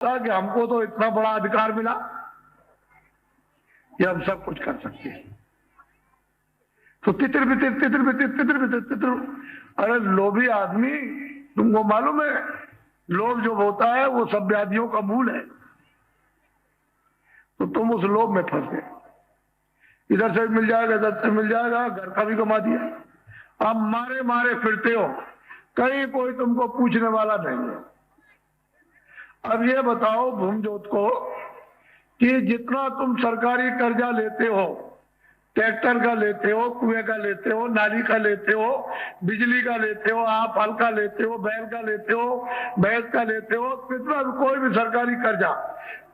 कि हमको तो इतना बड़ा अधिकार मिला कि हम सब कुछ कर सकते हैं। तो तितर बितर तितर बितर तितर बितर तितर। अरे लोभी आदमी, तुमको मालूम है लोभ जो होता है वो सब व्याधियों का मूल है। तो तुम उस लोभ में फंस गए, इधर से मिल जाएगा इधर से मिल जाएगा, घर का भी कमा दिया। अब मारे मारे फिरते हो, कहीं कोई तुमको पूछने वाला नहीं है। अब ये बताओ भूमजोत को कि जितना तुम सरकारी कर्जा लेते हो, ट्रैक्टर का लेते हो, कुएं का लेते हो, नाली का लेते हो, बिजली का लेते हो, आप फल का लेते हो, बैल का लेते हो, भैंस का लेते हो, कितना कोई भी सरकारी कर्जा,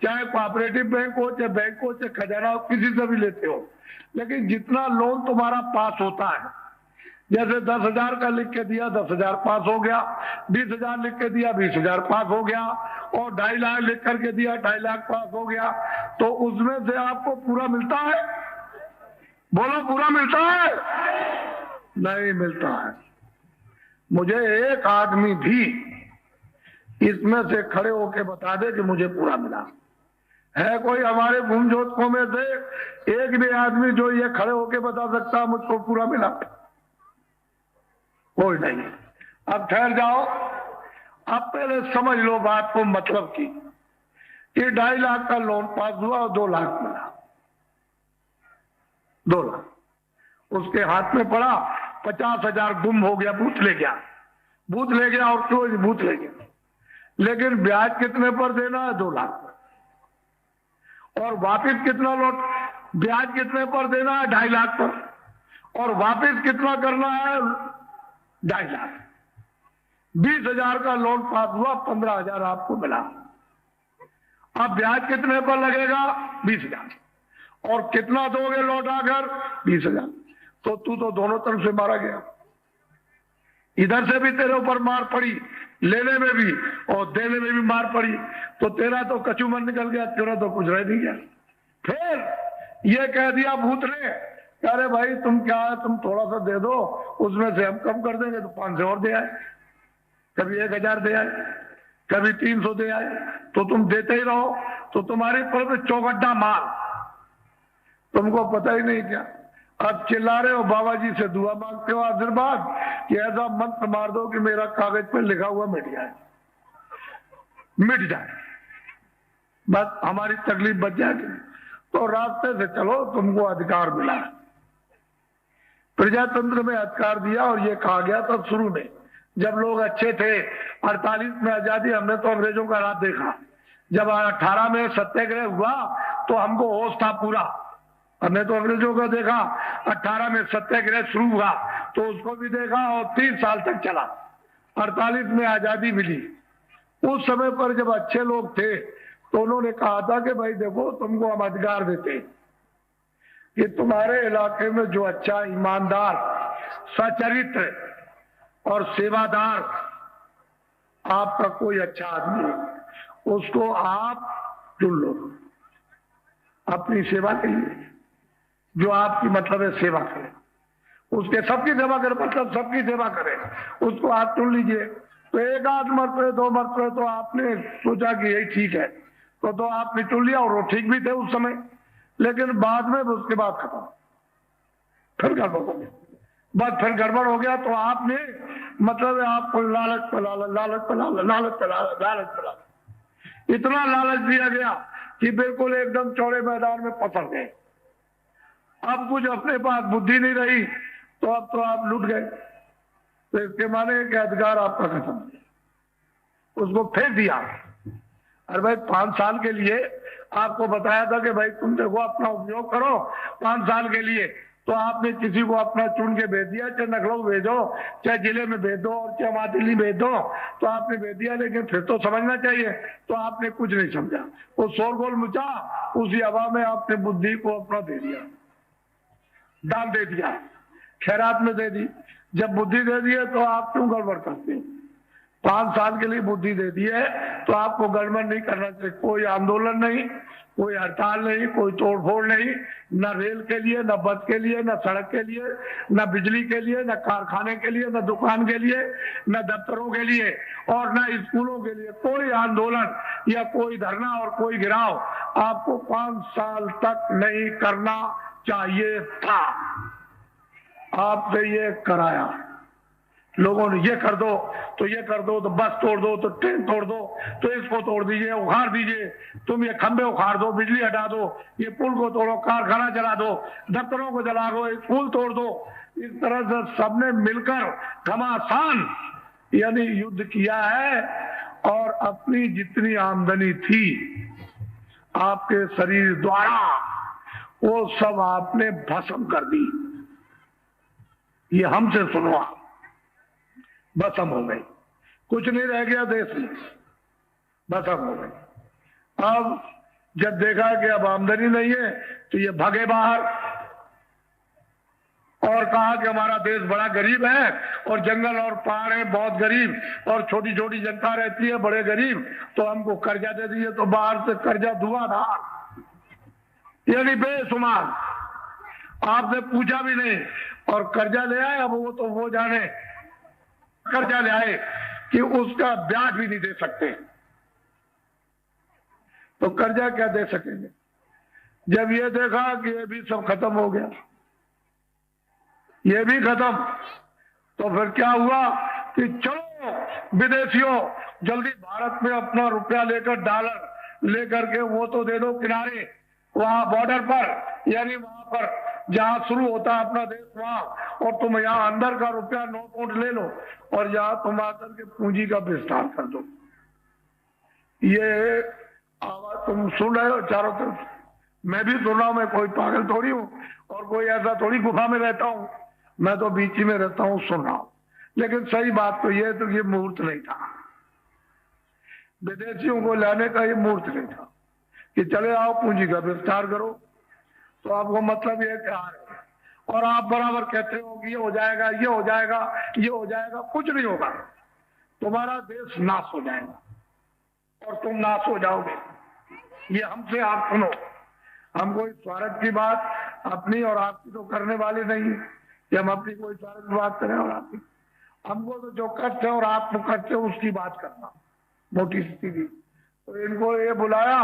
चाहे कोऑपरेटिव बैंक हो, चाहे बैंक हो, चाहे खजाना हो, किसी से भी लेते हो, लेकिन जितना लोन तुम्हारा पास होता है, जैसे 10,000 का लिख के दिया 10,000 पास हो गया, 20,000 लिख के दिया 20,000 पास हो गया, और 2.5 लाख लिख करके दिया 2.5 लाख पास हो गया, तो उसमें से आपको पूरा मिलता है? बोलो, पूरा मिलता है? नहीं मिलता है। मुझे एक आदमी भी इसमें से खड़े होके बता दे कि मुझे पूरा मिला है? कोई हमारे भूमजोत को में से एक भी आदमी जो ये खड़े होके बता सकता है मुझको पूरा मिला? कोई नहीं। अब ठहर जाओ, अब पहले समझ लो बात को, मतलब की कि 2.5 लाख का लोन पास हुआ और 2 लाख मिला। 2 लाख उसके हाथ में पड़ा, 50,000 गुम हो गया, बूथ ले गया, बूथ ले गया, और क्यों बूथ ले गया, लेकिन ब्याज कितने पर देना है? 2 लाख पर। और वापिस कितना लौट, ब्याज कितने पर देना है? 2.5 लाख पर। और वापिस कितना करना है? 2.5 लाख। 20,000 का लोन पास हुआ, 15,000 आपको मिला। अब ब्याज कितने पर लगेगा? 20,000। और कितना दोगे लौट आकर? 20,000। तो तू तो दोनों तरफ से मारा गया, इधर से भी तेरे ऊपर मार पड़ी, लेने में भी और देने में भी मार पड़ी, तो तेरा तो कचूमर निकल गया, तेरा तो कुछ रह नहीं गया। फिर ये कह दिया भूत ने, अरे भाई तुम क्या है, तुम थोड़ा सा दे दो, उसमें से हम कम कर देंगे। तो 500 और दे आए, कभी 1,000 दे आए, कभी 300 दे आए, तो तुम देते ही रहो। तो तुम्हारी तरफ चौगड्डा मार, तुमको पता ही नहीं क्या। अब चिल्ला रहे हो, बाबा जी से दुआ मांगते हो आशीर्वाद कि ऐसा मंत्र मार दो कि मेरा कागज पर लिखा हुआ मिट जाए, मिट जाए, बस हमारी तकलीफ बच जाएगी। तो रास्ते से चलो, तुमको अधिकार मिला है। प्रजातंत्र में अधिकार दिया, और ये कहा गया था शुरू में जब लोग अच्छे थे, 48 में आजादी, हमने तो अंग्रेजों का राज देखा। जब 18 में सत्याग्रह हुआ तो हमको होश था पूरा, हमने तो अंग्रेजों का देखा। 18 में सत्याग्रह शुरू हुआ तो उसको भी देखा, और 30 साल तक चला, 48 में आजादी मिली। उस समय पर जब अच्छे लोग थे तो उन्होंने कहा था कि भाई देखो, तुमको हम अधिकार देते कि तुम्हारे इलाके में जो अच्छा, ईमानदार, सचरित्र और सेवादार आपका कोई अच्छा आदमी है, उसको आप चुन लो अपनी सेवा के लिए, जो आपकी मतलब है सेवा करे, उसके सबकी सेवा करे, मतलब सबकी सेवा करे, उसको आप चुन लीजिए। तो एक आध मरतबे 2 मरतबे तो आपने सोचा कि यही ठीक है, तो आपने चुन लिया, और वो ठीक भी थे उस समय, लेकिन बाद में उसके बाद खत्म, फिर गड़बड़ हो गया। बस फिर गड़बड़ हो गया तो आपने मतलब आपको लालच पे लालच, लालच पे लालच, लालच पे लालच, लालच पे लालच, इतना लालच दिया गया कि बिल्कुल एकदम चौड़े मैदान में पसर गए। अब कुछ अपने पास बुद्धि नहीं रही, तो अब तो आप लूट गए। तो इसके माने कि अधिकार आपका खत्म, उसको फेंक दिया। अरे भाई 5 साल के लिए आपको बताया था कि भाई तुम देखो अपना उपयोग करो 5 साल के लिए, तो आपने किसी को अपना चुन के भेज दिया, चाहे लखनऊ भेजो, चाहे जिले में भेज दो, और चाहे वहां दिल्ली भेज दो, तो आपने भेज दिया। लेकिन फिर तो समझना चाहिए, तो आपने कुछ नहीं समझा, वो शोरगोल मचा, उसी हवा में आपने बुद्धि को अपना दे दिया, दान दे दिया, खैरात में दे दी। जब बुद्धि दे दी है तो आप क्यों गड़बड़ करते हैं? 5 साल के लिए बुद्धि दे दी है, तो आपको गड़बड़ नहीं करना चाहिए। कोई आंदोलन नहीं, कोई हड़ताल नहीं, कोई तोड़फोड़ नहीं, न रेल के लिए, न बस के लिए, न सड़क के लिए, न बिजली के लिए, न कारखाने के लिए, न दुकान के लिए, न दफ्तरों के लिए और न स्कूलों के लिए। कोई आंदोलन या कोई धरना और कोई गिराव आपको 5 साल तक नहीं करना चाहिए था। आपसे ये कराया लोगों ने, ये कर दो तो ये कर दो, तो बस तोड़ दो तो ट्रेन तोड़ दो, तो इसको तोड़ दीजिए, उखाड़ दीजिए, तुम ये खंबे उखाड़ दो, बिजली हटा दो, ये पुल को तोड़ो, कारखाना जला दो, दफ्तरों को जला दो, स्कूल तोड़ दो। इस तरह से सबने मिलकर घमासान यानी युद्ध किया है और अपनी जितनी आमदनी थी आपके शरीर द्वारा वो सब आपने भस्म कर दी। ये हमसे सुनो, आप भस्म हो गई, कुछ नहीं रह गया देश में, भस्म हो गई। अब जब देखा कि अब आमदनी नहीं है तो ये भागे बाहर और कहा कि हमारा देश बड़ा गरीब है और जंगल और पहाड़ है बहुत गरीब और छोटी छोटी जनता रहती है बड़े गरीब, तो हमको कर्जा दे दीजिए। तो बाहर से कर्जा धुआंधार यानी बेशुमार, आपने पूछा भी नहीं और कर्जा ले आए। अब वो तो वो जाने कर्जा ले आए कि उसका ब्याज भी नहीं दे सकते, तो कर्जा क्या दे सकेंगे। जब ये देखा कि ये भी सब खत्म हो गया, ये भी खत्म, तो फिर क्या हुआ कि चलो विदेशियों जल्दी भारत में अपना रुपया लेकर, डॉलर लेकर के वो तो दे दो किनारे, वहां बॉर्डर पर यानी वहां पर जहां शुरू होता है अपना देश वहां, और तुम यहाँ अंदर का रुपया नोट वोट ले लो और यहाँ तुम आकर के पूंजी का विस्तार कर दो। ये आवाज तुम सुन रहे हो चारों तरफ, मैं भी सुन रहा हूं, मैं कोई पागल थोड़ी हूं और कोई ऐसा थोड़ी गुफा में रहता हूं, मैं तो बीच में रहता हूं, सुन रहा हूं। लेकिन सही बात तो ये तो ये मुहूर्त नहीं था, विदेशियों को लाने का ये मुहूर्त नहीं था कि चले आओ पूंजी का विस्तार करो। तो आपको मतलब ये क्या है, और आप बराबर कहते हो कि ये हो जाएगा, ये हो जाएगा, ये हो जाएगा, कुछ नहीं होगा, तुम्हारा देश नाश हो जाएगा और तुम नाश हो जाओगे। ये हमसे आप सुनो, हम कोई स्वार्थ की बात अपनी और आपकी तो करने वाले नहीं कि हम अपनी कोई स्वार्थ की बात करें और आपकी, हमको तो जो कष्ट है और आप कष्ट है उसकी बात करना मोटी स्थिति। तो इनको ये बुलाया,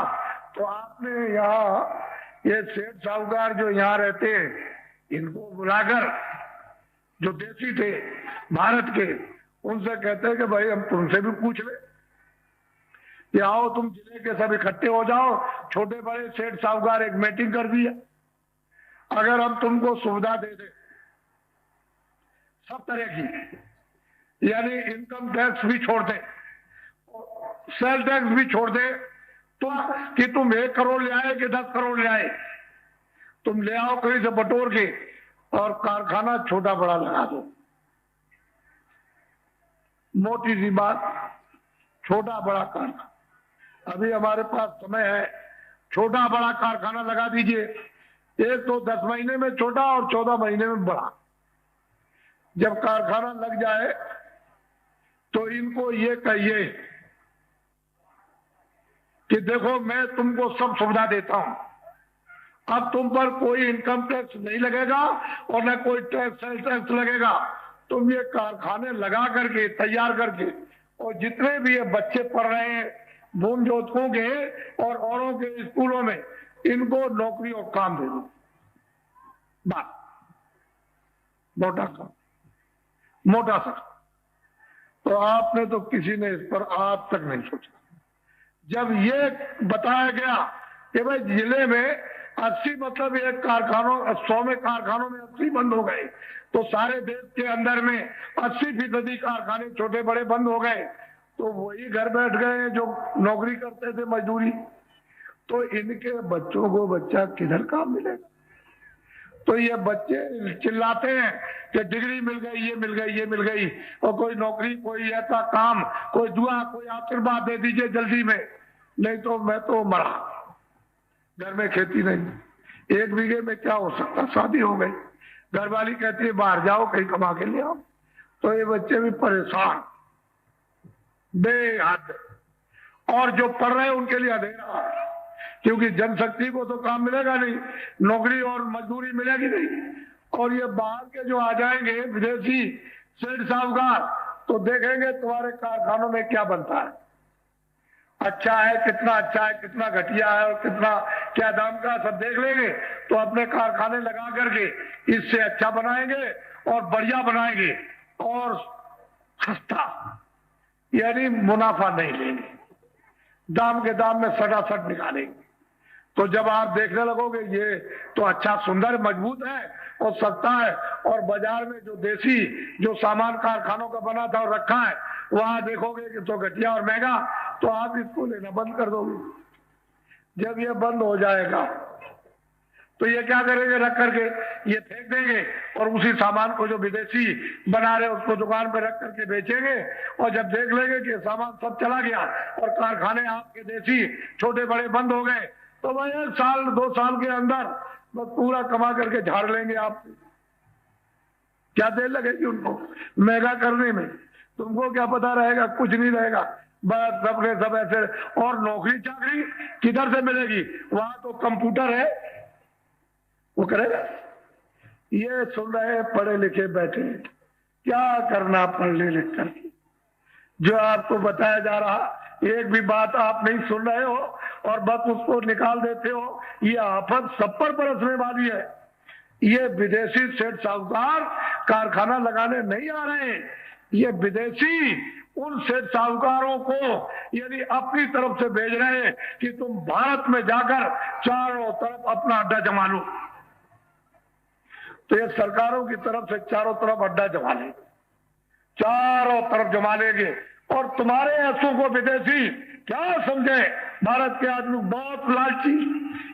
तो आपने यहाँ ये सेठ साहूकार जो यहाँ रहते हैं इनको बुलाकर, जो देसी थे भारत के, उनसे कहते हैं कि भाई हम तुमसे भी पूछ ले कि आओ तुम जिले के सब इकट्ठे हो जाओ, छोटे बड़े सेठ साहूकार एक मीटिंग कर दिया, अगर हम तुमको सुविधा दे दे सब तरह की, यानी इनकम टैक्स भी छोड़ दे, सेल टैक्स भी छोड़ दे, तुम कि तुम 1 करोड़ ले आए कि 10 करोड़ ले आए, तुम ले आओ कहीं से बटोर के और कारखाना छोटा बड़ा लगा दो। मोटी सी बात, छोटा बड़ा कारखाना, अभी हमारे पास समय है, छोटा बड़ा कारखाना लगा दीजिए। एक तो 10 महीने में छोटा और 14 महीने में बड़ा। जब कारखाना लग जाए तो इनको ये कहिए कि देखो मैं तुमको सब सुविधा देता हूं, अब तुम पर कोई इनकम टैक्स नहीं लगेगा और न कोई टैक्स लगेगा। तुम ये कारखाने लगा करके तैयार करके, और जितने भी ये बच्चे पढ़ रहे हैं भूम जोतकों के और औरों के स्कूलों में, इनको नौकरी और काम दे दो, बस मोटा काम, मोटा सा। तो आपने तो किसी ने इस पर आज तक नहीं सोचा। जब ये बताया गया कि भाई जिले में 80 मतलब एक कारखानों 100 में कारखानों में 80 बंद हो गए, तो सारे देश के अंदर में 80% कारखाने छोटे बड़े बंद हो गए, तो वही घर बैठ गए जो नौकरी करते थे मजदूरी। तो इनके बच्चों को बच्चा किधर काम मिलेगा। तो ये बच्चे चिल्लाते हैं कि डिग्री मिल गई, ये मिल गई, ये मिल गई, और कोई नौकरी, कोई ऐसा काम, कोई दुआ, कोई आशीर्वाद दे दीजिए जल्दी में, नहीं तो मैं तो मरा। घर में खेती नहीं, 1 बीघे में क्या हो सकता, शादी हो गई, घरवाली कहती है बाहर जाओ कहीं कमा के ले आओ। तो ये बच्चे भी परेशान, बेहद। और जो पढ़ रहे हैं उनके लिए अंधेरा, क्योंकि जनशक्ति को तो काम मिलेगा नहीं, नौकरी और मजदूरी मिलेगी नहीं। और ये बाहर के जो आ जाएंगे विदेशी सेठ साहूकार, तो देखेंगे तुम्हारे कारखानों में क्या बनता है, अच्छा है, कितना अच्छा है, कितना घटिया है और कितना क्या दाम का, सब देख लेंगे। तो अपने कारखाने लगा करके इससे अच्छा बनाएंगे और बढ़िया बनाएंगे और सस्ता, यानी मुनाफा नहीं लेंगे, दाम के दाम में सटासट निकालेंगे। तो जब आप देखने लगोगे ये तो अच्छा सुंदर मजबूत है और सस्ता है, और बाजार में जो देसी जो सामान कारखानों का बना था और रखा है वहां देखोगे कि तो घटिया और महंगा, तो आप इसको लेना बंद कर दोगे। जब ये बंद हो जाएगा तो ये क्या करेंगे, रख करके ये फेंक देंगे और उसी सामान को जो विदेशी बना रहे उसको दुकान पे रख करके बेचेंगे। और जब देख लेंगे कि सामान सब चला गया और कारखाने आपके देसी छोटे बड़े बंद हो गए, तो भाई 1 साल 2 साल के अंदर बस पूरा कमा करके झाड़ लेंगे आप। क्या देर लगेगी उनको महंगा करने में, तुमको क्या पता रहेगा, कुछ नहीं रहेगा, बस सबके सब ऐसे। और नौकरी चाकरी किधर से मिलेगी, वहां तो कंप्यूटर है, वो करेगा। ये सुन रहे पढ़े लिखे बैठे, क्या करना पढ़ने लिख कर, जो आपको बताया जा रहा एक भी बात आप नहीं सुन रहे हो और बस उसको निकाल देते हो। ये आफत सब पर बरसने वाली है। ये विदेशी सेठ साहूकार कारखाना लगाने नहीं आ रहे हैं, ये विदेशी उन सेठ साहूकारों को यानी अपनी तरफ से भेज रहे हैं कि तुम भारत में जाकर चारों तरफ अपना अड्डा जमा लो। तो ये सरकारों की तरफ से चारों तरफ अड्डा जमा लेंगे, चारों तरफ जमा लेंगे। और तुम्हारे ऐसों को विदेशी क्या समझे, भारत के आदमी बहुत लालची,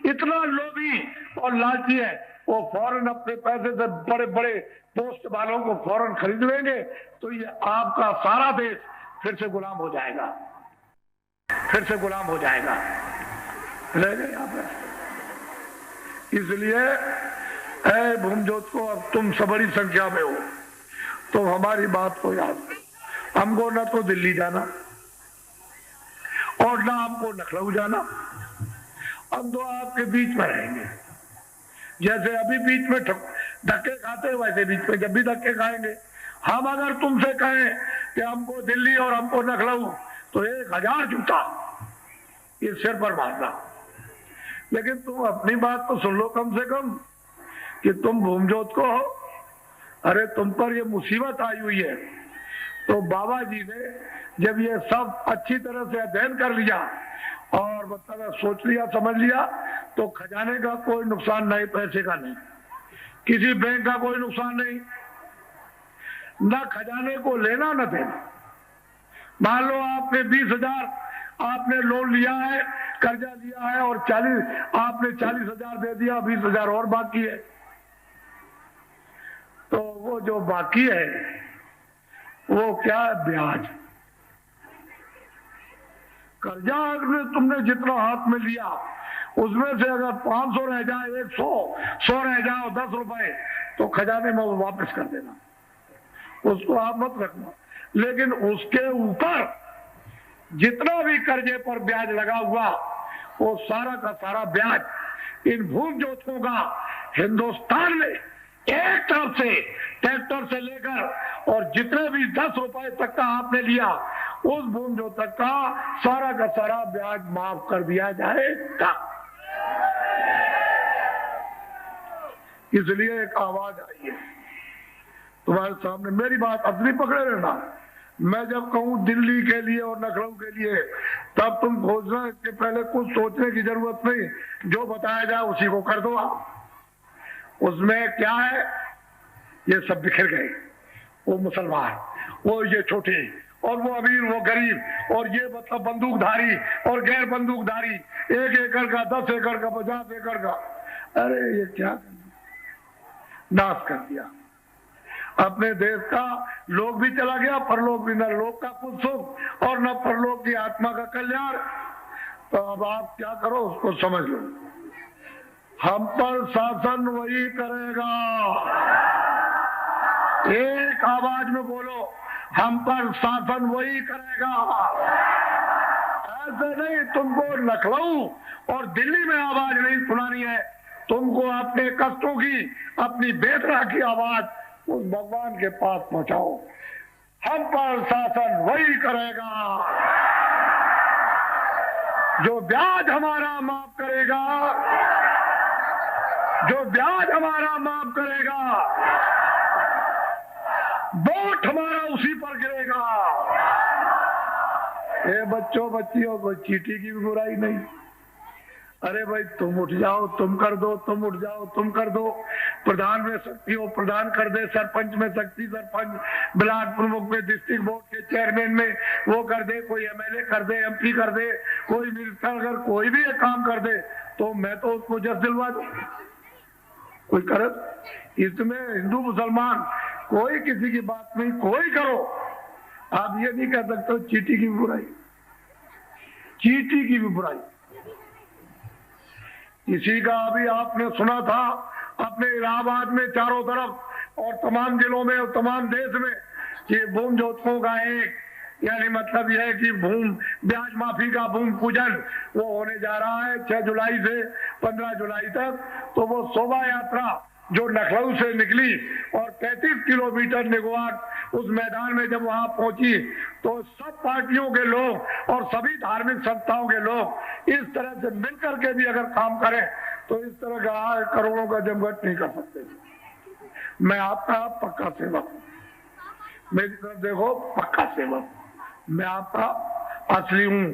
इतना लोभी और लालची है, वो फौरन अपने पैसे से बड़े बड़े पोस्ट वालों को फौरन खरीद लेंगे। तो ये आपका सारा देश फिर से गुलाम हो जाएगा, फिर से गुलाम हो जाएगा, रहेगा यहाँ पे। इसलिए ऐ भूमजोत को, अब तुम सब बड़ी संख्या में हो तो हमारी बात को याद, हमको न तो दिल्ली जाना और ना हमको लखनऊ जाना, हम तो आपके बीच में रहेंगे। जैसे अभी बीच में धक्के खाते हैं वैसे बीच में जब भी धक्के खाएंगे। हम अगर तुमसे कहें कि हमको दिल्ली और हमको लखनऊ, तो 1000 जूता ये सिर पर मारना। लेकिन तुम अपनी बात तो सुन लो कम से कम, कि तुम भूमजोत को हो, अरे तुम पर ये मुसीबत आई हुई है। तो बाबा जी ने जब ये सब अच्छी तरह से अध्ययन कर लिया और मतलब सोच लिया समझ लिया, तो खजाने का कोई नुकसान नहीं, पैसे का नहीं, किसी बैंक का कोई नुकसान नहीं, ना खजाने को लेना न देना। मान लो आपने 20,000 आपने लोन लिया है, कर्जा लिया है और आपने 40,000 दे दिया, 20,000 और बाकी है। तो वो जो बाकी है वो क्या है, ब्याज। कर्जा अगर तुमने जितना हाथ में लिया उसमें से अगर 500 रह जाए, 100 रह जाए, 10 रुपए, तो खजाने में वो वापस कर देना, उसको आप मत रखना। लेकिन उसके ऊपर जितना भी कर्जे पर ब्याज लगा हुआ, वो सारा का सारा ब्याज इन भूमजोतकों का हिंदुस्तान में एक तरफ से ट्रैक्टर से लेकर और जितने भी 10 रुपए तक का आपने लिया, उस भूमजोतक का सारा ब्याज माफ कर दिया जाएगा। इसलिए एक आवाज आई है तुम्हारे सामने, मेरी बात अपनी पकड़े रहना। मैं जब कहूं दिल्ली के लिए और लखनऊ के लिए, तब तुम खोजना, इसके पहले कुछ सोचने की जरूरत नहीं, जो बताया जाए उसी को कर दो आप। उसमें क्या है, ये सब बिखर गए, वो मुसलमान, वो ये छोटे और वो अमीर, वो गरीब, और ये मतलब बंदूकधारी और गैर बंदूकधारी, 1 एकड़ का, 10 एकड़ का, 50 एकड़ का। अरे ये क्या नाश कर दिया अपने देश का। लोग भी चला गया, परलोक भी, न लोक का कुछ सुख और न परलोक की आत्मा का कल्याण। तो अब आप क्या करो उसको समझ लो, हम पर शासन वही करेगा। एक आवाज में बोलो, हम पर शासन वही करेगा। ऐसे नहीं, तुमको लखनऊ और दिल्ली में आवाज नहीं सुनानी है, तुमको अपने कष्टों की, अपनी वेदना की आवाज उस भगवान के पास पहुंचाओ। हम पर शासन वही करेगा जो ब्याज हमारा माफ करेगा, जो ब्याज हमारा माफ करेगा, वोट हमारा उसी पर गिरेगा। ए बच्चों बच्चियों, कोई चीटी की भी बुराई नहीं। अरे भाई तुम उठ जाओ, तुम कर दो, तुम उठ जाओ, तुम कर दो। प्रधान में शक्ति हो प्रधान कर दे, सरपंच में शक्ति सरपंच, ब्लॉक प्रमुख में, डिस्ट्रिक्ट बोर्ड के चेयरमैन में वो कर दे, कोई एमएलए कर दे, एमपी कर दे, कोई मिनिस्टर, अगर कोई भी एक काम कर दे तो मैं तो उसको जस दिलवा दूं। कोई करे, इसमें हिंदू मुसलमान कोई किसी की बात नहीं, कोई करो। आप ये नहीं कह सकते हो चीटी की भी बुराई, चीटी की भी बुराई। इसी का अभी आपने सुना था अपने इलाहाबाद में चारों तरफ और तमाम जिलों में और तमाम देश में कि भूमि जोतकों का एक, यानी मतलब यह है कि भूमि ब्याज माफी का भूमि पूजन वो होने जा रहा है 6 जुलाई से 15 जुलाई तक। तो वो शोभा यात्रा जो लखनऊ से निकली और 35 किलोमीटर निगवार उस मैदान में जब वहां पहुंची तो सब पार्टियों के लोग और सभी धार्मिक संस्थाओं के लोग इस तरह से मिलकर के भी अगर काम करें तो इस तरह का करोड़ों का जमघट नहीं कर सकते। मैं आपका पक्का सेवक हूं, मेरी तरफ देखो, पक्का सेवक, मैं आपका असली हूं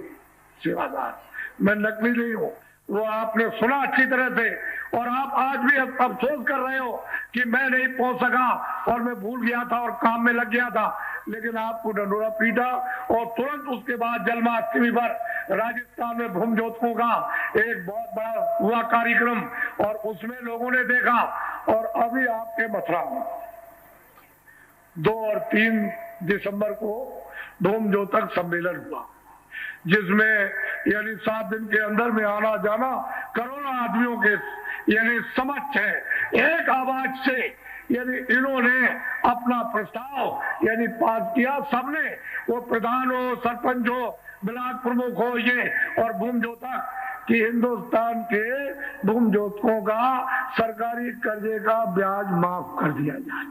सेवादार, मैं नकली नहीं हूं। वो आपने सुना अच्छी तरह से और आप आज भी अफसोस कर रहे हो कि मैं नहीं पहुंच सका और मैं भूल गया था और काम में लग गया था, लेकिन आपको डंडोरा पीटा और तुरंत उसके बाद जन्माष्टमी पर राजस्थान में भूमि जोतकों का एक बहुत बड़ा हुआ कार्यक्रम और उसमें लोगों ने देखा। और अभी आपके मथुरा में 2 और 3 दिसंबर को भूमि जोतक सम्मेलन हुआ जिसमें यानी 7 दिन के अंदर में आना जाना करोड़ों आदमियों के यानी समक्ष है, एक आवाज से यानी इन्होंने अपना प्रस्ताव यानी पास किया। सबने, वो प्रधान हो, सरपंच हो, ब्लॉक प्रमुख हो, ये और भूमि जोतक कि हिंदुस्तान के भूमि जोतकों का सरकारी कर्जे का ब्याज माफ कर दिया जाए,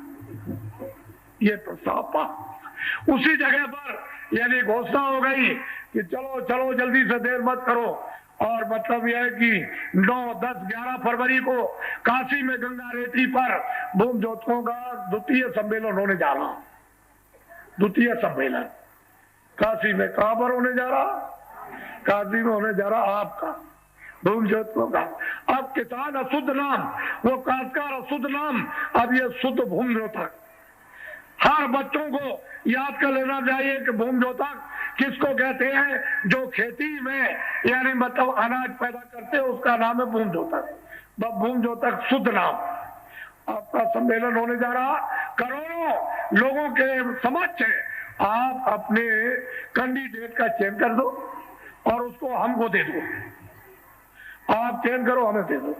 ये प्रस्ताव पास। उसी जगह पर यानी घोषणा हो गई कि चलो चलो जल्दी से देर मत करो, और मतलब यह है कि 9, 10, 11 फरवरी को काशी में गंगा रेती पर भूमि जोतकों का द्वितीय सम्मेलन होने जा रहा। द्वितीय सम्मेलन काशी में, कहां पर होने जा रहा? काशी में होने जा रहा आपका भूमि जोतकों का। अब किसान अशुद्ध नाम, वो काश्तकार अशुद्ध नाम, अब ये शुद्ध भूमि जोतक। हर बच्चों को याद कर लेना चाहिए कि भूमि जोतक किसको कहते हैं, जो खेती में यानी मतलब अनाज पैदा करते हैं उसका नाम है भूमि जोतक। भूमि जोतक शुद्ध नाम। आपका सम्मेलन होने जा रहा, करोड़ों लोगों के समक्ष है। आप अपने कैंडिडेट का चयन कर दो और उसको हमको दे दो। आप चयन करो, हमें दे दो,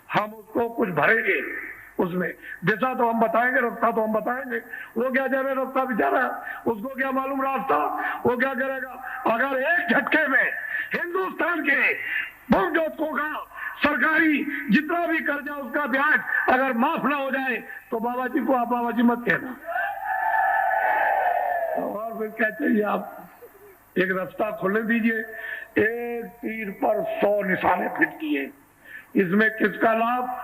हम उसको कुछ भरेंगे। उसमें दिशा तो हम बताएंगे, रास्ता तो हम बताएंगे। वो क्या जाने रास्ता बेचारा, उसको क्या मालूम रास्ता, वो क्या करेगा। अगर एक झटके में हिंदुस्तान के भूमि जोतकों का सरकारी जितना भी कर्जा उसका ब्याज अगर माफ ना हो जाए तो बाबा जी को आप बाबा जी मत कहना। और फिर क्या चाहिए, आप एक रास्ता खोलने दीजिए। एक तीर पर 100 निशाने फिट किए। इसमें किसका लाभ?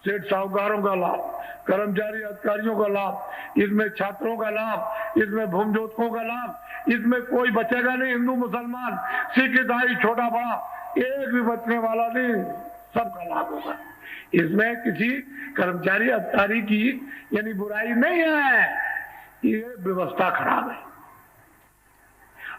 सेठ साहूकारों का लाभ, कर्मचारी अधिकारियों का लाभ, इसमें छात्रों का लाभ, इसमें भूमि जोतकों का लाभ। इसमें कोई बचेगा नहीं, हिंदू मुसलमान सिख ईसाई छोटा बड़ा एक भी बचने वाला नहीं, सबका लाभ होगा। इसमें किसी कर्मचारी अधिकारी की यानी बुराई नहीं है, ये व्यवस्था खराब है।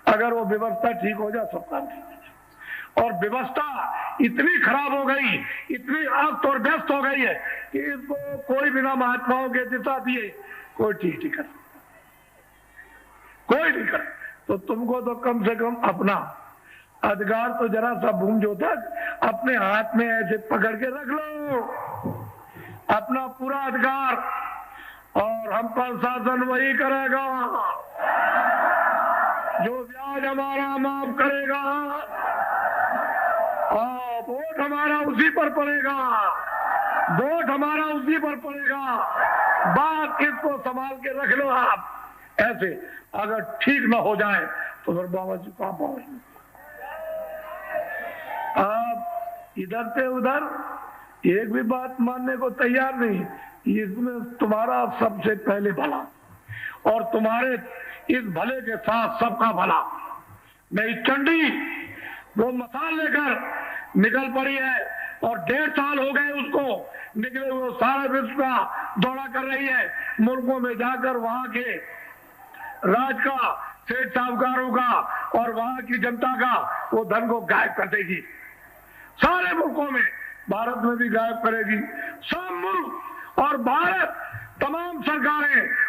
अगर वो व्यवस्था ठीक हो जाए सब काम ठीक हो जाए। और व्यवस्था इतनी खराब हो गई, इतनी अस्त और व्यस्त हो गई है कि इसको कोई बिना महात्माओं के दिशा दिए कोई ठीक नहीं कर, कोई नहीं कर। तो तुमको तो कम से कम अपना अधिकार तो जरा सा भूमि जोतक अपने हाथ में ऐसे पकड़ के रख लो, अपना पूरा अधिकार और हम पर शासन वही करेगा जो ब्याज हमारा माफ करेगा, और वोट हमारा उसी पर पड़ेगा, वोट हमारा उसी पर पड़ेगा। बात इसको संभाल के रख लो आप। ऐसे अगर ठीक न हो जाए तो फिर बाबा जी कहाँ पहुंचे। आप इधर से उधर एक भी बात मानने को तैयार नहीं। इसमें तुम्हारा सबसे पहले भला, और तुम्हारे इस भले के साथ सबका भला। मेरी चंडी वो मसाल लेकर निकल पड़ी है, और 1.5 साल हो गए उसको निकले हुए, सारा विश्व का दौरा कर रही है, मुल्कों में जाकर वहां के राज का, सेठ साहूकारों का और वहां की जनता का वो धन को गायब कर देगी। सारे मुल्कों में, भारत में भी गायब करेगी। सब मुल्क और भारत, तमाम सरकारें